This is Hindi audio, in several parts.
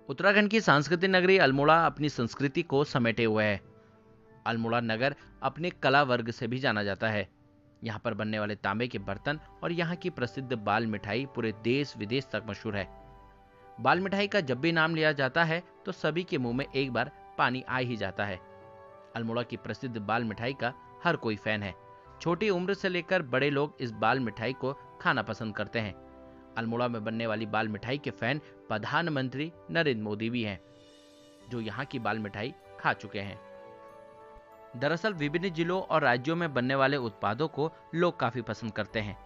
उत्तराखंड की सांस्कृतिक नगरी अल्मोड़ा अपनी संस्कृति को समेटे हुए है। अल्मोड़ा नगर अपने कला वर्ग से भी जाना जाता है। यहाँ पर बनने वाले तांबे के बर्तन और यहाँ की प्रसिद्ध बाल मिठाई पूरे देश विदेश तक मशहूर है। बाल मिठाई का जब भी नाम लिया जाता है तो सभी के मुंह में एक बार पानी आ ही जाता है। अल्मोड़ा की प्रसिद्ध बाल मिठाई का हर कोई फैन है। छोटी उम्र से लेकर बड़े लोग इस बाल मिठाई को खाना पसंद करते हैं। अल्मोड़ा में बनने वाली बाल मिठाई के फैन प्रधानमंत्री नरेंद्र मोदी भी हैं, जो यहाँ की बाल मिठाई खा चुके हैं। दरअसल विभिन्न जिलों और राज्यों में बनने वाले उत्पादों को लोग काफी पसंद करते हैं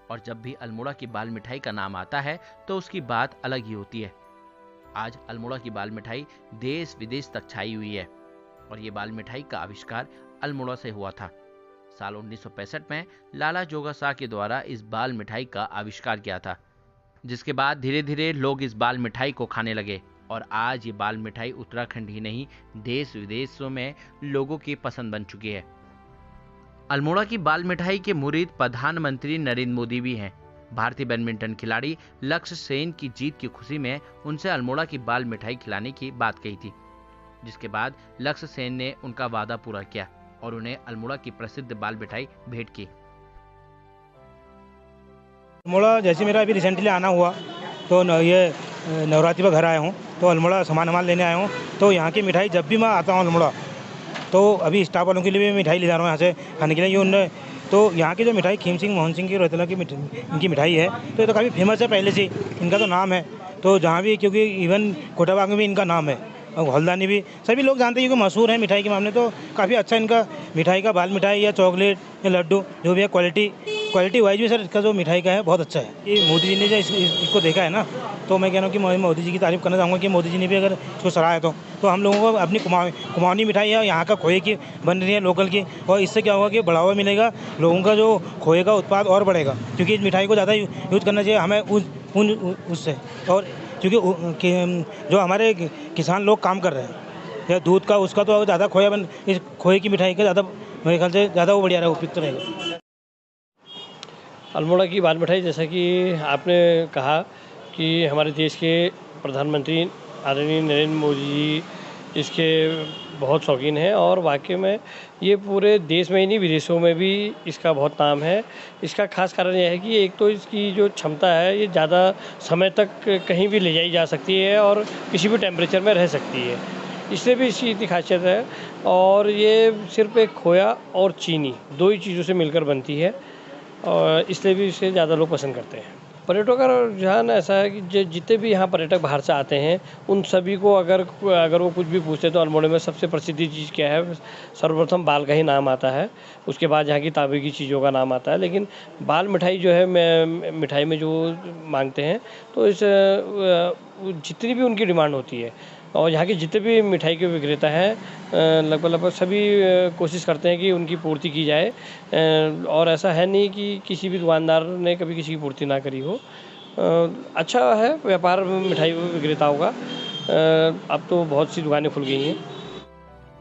और जब भी अल्मोड़ा की बाल मिठाई का नाम आता है तो उसकी बात अलग ही होती है। आज अल्मोड़ा की बाल मिठाई देश विदेश तक छाई हुई है और ये बाल मिठाई का आविष्कार अल्मोड़ा से हुआ था। साल 1965 में लाला जोगा शाह के द्वारा इस बाल मिठाई का आविष्कार किया था, जिसके बाद धीरे धीरे लोग इस बाल मिठाई को खाने लगे और आज ये बाल मिठाई उत्तराखंड ही नहीं देश विदेशों में लोगों की पसंद बन चुकी है। अल्मोड़ा की बाल मिठाई के मुरीद प्रधानमंत्री नरेंद्र मोदी भी हैं। भारतीय बैडमिंटन खिलाड़ी लक्ष्य सेन की जीत की खुशी में उनसे अल्मोड़ा की बाल मिठाई खिलाने की बात कही थी, जिसके बाद लक्ष्य सेन ने उनका वादा पूरा किया और उन्हें अल्मोड़ा की प्रसिद्ध बाल मिठाई भेंट की। अल्मोड़ा जैसे मेरा अभी रिसेंटली आना हुआ तो ये नवरात्रि पर घर आया हूँ तो अल्मोड़ा सामान लेने आया हूँ। तो यहाँ की मिठाई जब भी मैं आता हूँ अल्मोड़ा तो अभी स्टाफ वालों के लिए भी मिठाई ले जा रहा हूँ यहाँ से खाने के लिए। उनने तो यहाँ की जो मिठाई खीम सिंह मोहन सिंह की रोहतला की इनकी मिठाई है तो ये तो काफ़ी फेमस है पहले से, इनका तो नाम है। तो जहाँ भी क्योंकि इवन कोटाबाग में भी इनका नाम है और हल्द्वानी भी सभी लोग जानते हैं क्योंकि मशहूर है मिठाई के मामले। तो काफ़ी अच्छा इनका मिठाई का बाल मिठाई या चॉकलेट या लड्डू जो भी है क्वालिटी वाइज भी सर इसका जो मिठाई का है बहुत अच्छा है। ये मोदी जी ने जो इसको देखा है ना तो मैं कह रहा हूँ कि मैं मोदी जी की तारीफ़ करना चाहूँगा कि मोदी जी ने भी अगर इसको सराहा है तो हम लोगों को अपनी कुमाऊनी मिठाई है यहाँ का खोए की बन रही है लोकल की, और इससे क्या होगा कि बढ़ावा मिलेगा, लोगों का जो खोए का उत्पाद और बढ़ेगा क्योंकि इस मिठाई को ज़्यादा यूज़ करना चाहिए हमें उससे। और क्योंकि जो हमारे किसान लोग काम कर रहे हैं या दूध का उसका तो ज़्यादा इस खोए की मिठाई का ज़्यादा मेरे ख्याल से ज़्यादा वो बढ़िया रहेगा, उपयुक्त रहेगा। अल्मोड़ा की बाल मिठाई जैसा कि आपने कहा कि हमारे देश के प्रधानमंत्री आदरणीय नरेंद्र मोदी जी इसके बहुत शौकीन हैं और वाकई में ये पूरे देश में ही नहीं विदेशों में भी इसका बहुत नाम है। इसका खास कारण यह है कि एक तो इसकी जो क्षमता है ये ज़्यादा समय तक कहीं भी ले जाई जा सकती है और किसी भी टेम्परेचर में रह सकती है, इसलिए भी इसकी इतनी खासियत है। और ये सिर्फ एक खोया और चीनी दो ही चीज़ों से मिलकर बनती है और इसलिए भी इसे ज़्यादा लोग पसंद करते हैं। पर्यटकों का रुझान ऐसा है कि जितने भी यहाँ पर्यटक बाहर से आते हैं उन सभी को अगर वो कुछ भी पूछते हैं तो अल्मोड़ा में सबसे प्रसिद्ध चीज़ क्या है, सर्वप्रथम बाल का ही नाम आता है, उसके बाद यहाँ की तांबे की चीज़ों का नाम आता है। लेकिन बाल मिठाई जो है मिठाई में जो मांगते हैं तो इस जितनी भी उनकी डिमांड होती है और यहाँ के जितने भी मिठाई के विक्रेता हैं लगभग सभी कोशिश करते हैं कि उनकी पूर्ति की जाए और ऐसा है नहीं कि किसी भी दुकानदार ने कभी किसी की पूर्ति ना करी हो। अच्छा है व्यापार मिठाई विक्रेताओं का, अब तो बहुत सी दुकानें खुल गई हैं।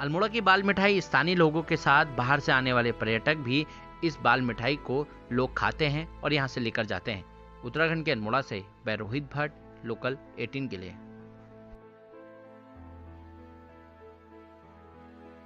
अल्मोड़ा की बाल मिठाई स्थानीय लोगों के साथ बाहर से आने वाले पर्यटक भी इस बाल मिठाई को लोग खाते हैं और यहाँ से लेकर जाते हैं। उत्तराखंड के अल्मोड़ा से मैं रोहित भट्ट, लोकल 18 के लिए।